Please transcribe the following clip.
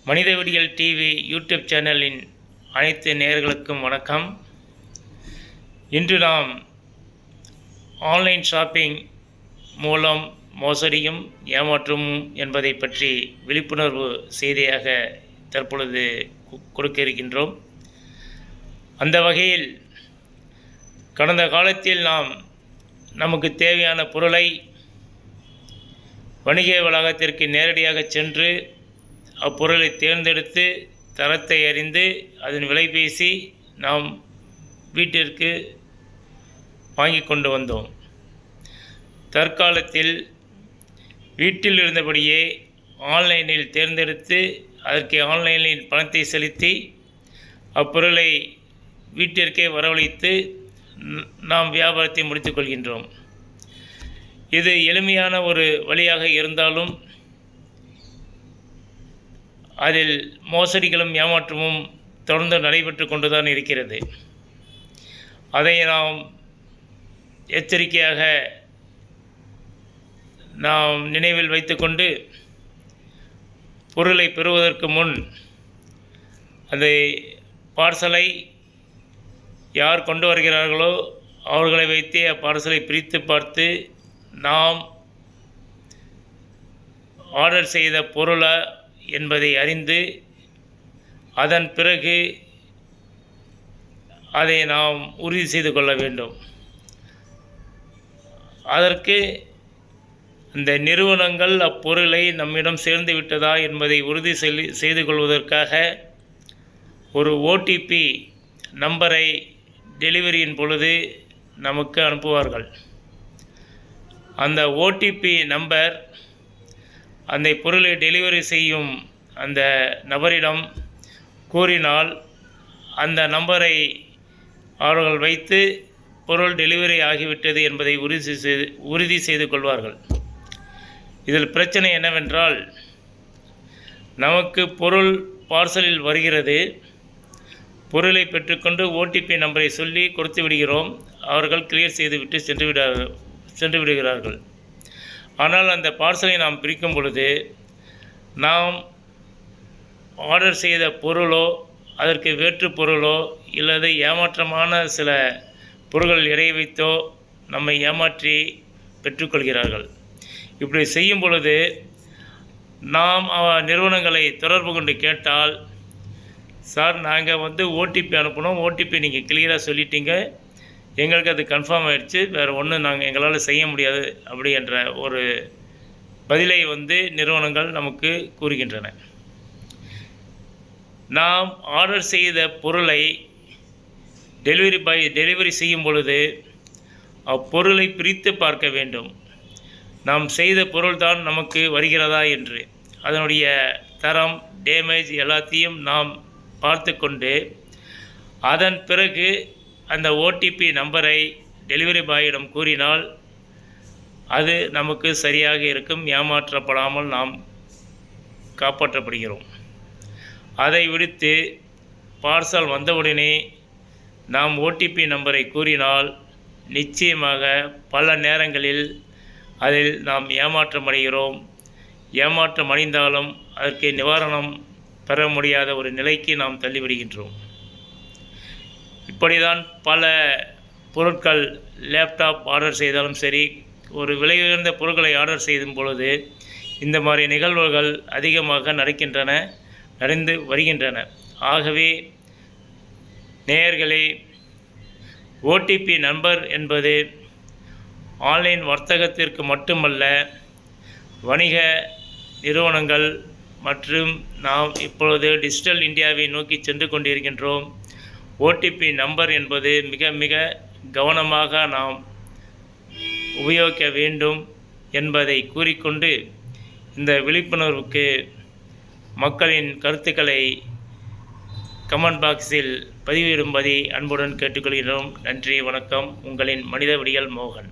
மனிதவிடியல் TV YouTube சேனலின் அனைத்து நேயர்களுக்கும் வணக்கம். இன்று நாம் ஆன்லைன் ஷாப்பிங் மூலம் மோசடியும் ஏமாற்றமும் என்பதை பற்றி விழிப்புணர்வு செய்தியாக தற்பொழுது கொடுக்க இருக்கின்றோம். அந்த வகையில் கடந்த காலத்தில் நாம் நமக்கு தேவையான பொருளை வணிக வளாகத்திற்கு நேரடியாக சென்று அப்பொருளை தேர்ந்தெடுத்து தரத்தை அறிந்து அதன் விலை பேசி நாம் வீட்டிற்கு வாங்கி கொண்டு வந்தோம். தற்காலத்தில் வீட்டில் இருந்தபடியே ஆன்லைனில் தேர்ந்தெடுத்து அதற்கு ஆன்லைனில் பணத்தை செலுத்தி அப்பொருளை வீட்டிற்கே வரவழைத்து நாம் வியாபாரத்தை முடித்து கொள்கின்றோம். இது எளிமையான ஒரு வழியாக இருந்தாலும் அதில் மோசடிகளும் ஏமாற்றமும் தொடர்ந்து நடைபெற்று கொண்டுதான் இருக்கிறது. அதை நாம் எச்சரிக்கையாக நாம் நினைவில் வைத்துக்கொண்டு பொருளை பெறுவதற்கு முன் அந்த பார்சலை யார் கொண்டு வருகிறார்களோ அவர்களை வைத்தே பார்சலை பிரித்து பார்த்து நாம் ஆர்டர் செய்த பொருளை என்பதை அறிந்து அதன் பிறகு அதை நாம் உறுதி செய்து கொள்ள வேண்டும். அதற்கு இந்த நிறுவனங்கள் அப்பொருளை நம்மிடம் சேர்ந்து விட்டதா என்பதை உறுதி செய்து கொள்வதற்காக ஒரு ஓடிபி நம்பரை டெலிவரியின் பொழுது நமக்கு அனுப்புவார்கள். அந்த ஓடிபி நம்பர் அந்த பொருளை டெலிவரி செய்யும் அந்த நபரிடம் கூறினால் அந்த நம்பரை அவர்கள் வைத்து பொருள் டெலிவரி ஆகிவிட்டது என்பதை உறுதி செய்து கொள்வார்கள். இதில் பிரச்சனை என்னவென்றால், நமக்கு பொருள் பார்சலில் வருகிறது, பொருளை பெற்றுக்கொண்டு ஓடிபி நம்பரை சொல்லி கொடுத்து விடுகிறோம். அவர்கள் கிளியர் செய்துவிட்டு சென்று விடுகிறார்கள். ஆனால் அந்த பார்சலை நாம் பிரிக்கும் பொழுது நாம் ஆர்டர் செய்த பொருளோ அதற்கு வேற்று பொருளோ இல்லது ஏமாற்றமான சில பொருள்கள் எடை வைத்தோ நம்மை ஏமாற்றி பெற்றுக்கொள்கிறார்கள். இப்படி செய்யும் பொழுது நாம் நிறுவனங்களை தொடர்பு கொண்டு கேட்டால், சார் நாங்கள் ஓடிபி அனுப்பினோம், ஓடிபி நீங்கள் கிளியராக சொல்லிட்டீங்க, எங்களுக்கு அது கன்ஃபார்ம் ஆகிடுச்சு, வேறு ஒன்றும் எங்களால் செய்ய முடியாது அப்படி என்ற ஒரு பதிலை நிறுவனங்கள் நமக்கு கூறுகின்றன. நாம் ஆர்டர் செய்த பொருளை டெலிவரி செய்யும் பொழுது அப்பொருளை பிரித்து பார்க்க வேண்டும். நாம் செய்த பொருள்தான் நமக்கு வருகிறதா என்று அதனுடைய தரம், டேமேஜ் எல்லாத்தையும் நாம் பார்த்து கொண்டு அதன் பிறகு அந்த ஓடிபி நம்பரை டெலிவரி பாயிடம் கூறினால் அது நமக்கு சரியாக இருக்கும். ஏமாற்றப்படாமல் நாம் காப்பாற்றப்படுகிறோம். அதை விடுத்து பார்சல் வந்தவுடனே நாம் ஓடிபி நம்பரை கூறினால் நிச்சயமாக பல நேரங்களில் அதில் நாம் ஏமாற்றமடைகிறோம். ஏமாற்றம் அடைந்தாலும் அதற்கு நிவாரணம் பெற முடியாத ஒரு நிலைக்கு நாம் தள்ளிவிடுகின்றோம். இப்படிதான் பல பொருட்கள், லேப்டாப் ஆர்டர் செய்தாலும் சரி, ஒரு விலை உயர்ந்த பொருட்களை ஆர்டர் செய்யும் பொழுது இந்த மாதிரி நிகழ்வுகள் அதிகமாக நடந்து வருகின்றன. ஆகவே நேயர்களே, ஓடிபி நம்பர் என்பது ஆன்லைன் வர்த்தகத்திற்கு மட்டுமல்ல, வணிக நிறுவனங்கள் மற்றும் நாம் இப்பொழுது டிஜிட்டல் இந்தியாவை நோக்கி சென்று கொண்டிருக்கின்றோம். ஓடிபி நம்பர் என்பது மிக மிக கவனமாக நாம் உபயோகிக்க வேண்டும் என்பதை கூறிக்கொண்டு இந்த விழிப்புணர்வுக்கு மக்களின் கருத்துக்களை கமெண்ட் பாக்ஸில் பதிவிடும்படி அன்புடன் கேட்டுக்கொள்கிறோம். நன்றி, வணக்கம். உங்களின் மனிதவிடியல் மோகன்.